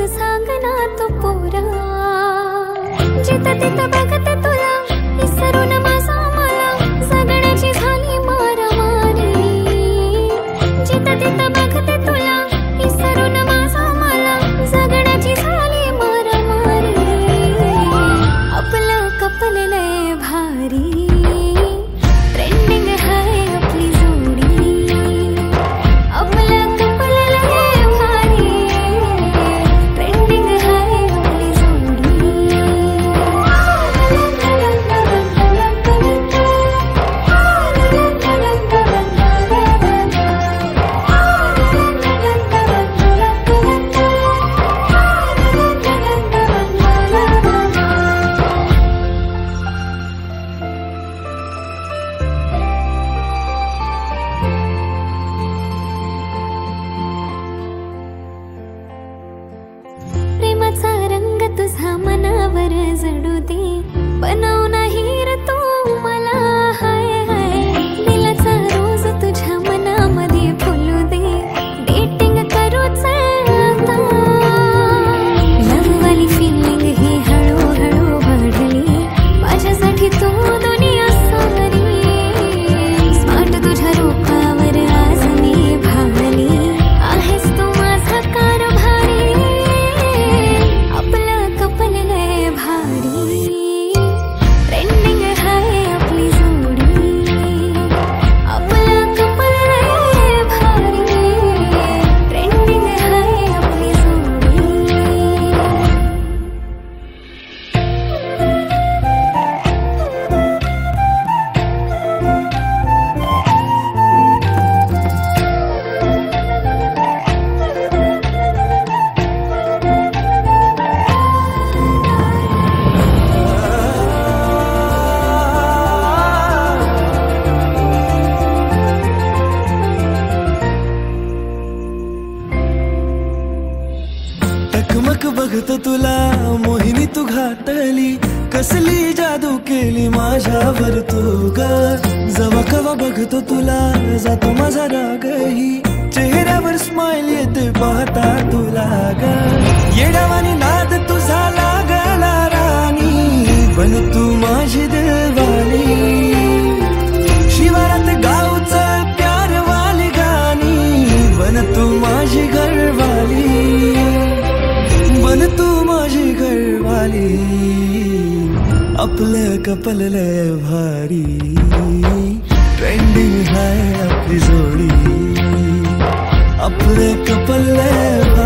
सांग ना तू पोरा, जिथं तिथं बघते तुला विसरून माझा मला जगण्याची झाली मारामारी, जिथं तिथं बघते तुला विसरून माझा मला जगण्याची झाली मारामारी. आपलं कपल लय भारी, ट्रेंडिंग है आपली जोडी, आपलं कपल लय भारी, ट्रेंडिंग है आपली जोडी. प्रेमाचा रंग तुझा मनावर जडू दे, बनव नाही रे तू मला हाय हाय. दिलाचा रोज तुझ्या मनामध्ये फुलू दे, डेटिंग करूच आता. लव्हवाली फिलिंग ही हळूहळू वाढली, माझ्यासाठी तू दुनिया सारी. स्मार्ट तुझ्या रूपावर आज मी भावली, आहेस तू माझा कारभारी. आपलं कपल लय भारी, ट्रेंडिंग है आपली जोडी, आपलं कपल लय भारी, ट्रेंडिंग है आपली जोडी. टकमक बघतो तुला मोहिनी तू घातली, कसली जादू केली माझ्यावर तू ग. जवा कवा बघतो तुला जातो माझा रागही, चेहऱ्यावर स्माइल येते पाहता तुला ग. येडावानी नाद तुझा लागला राणी, बन तू माझी दिलवाली. शिवारात गावचं प्यारवाली गाणी, बन तू माझी घरवाली, बन तू माझी घरवाली. आपलं कपल लय भारी, ट्रेंडिंग है आपली जोडी, आपलं कपल लय भारी.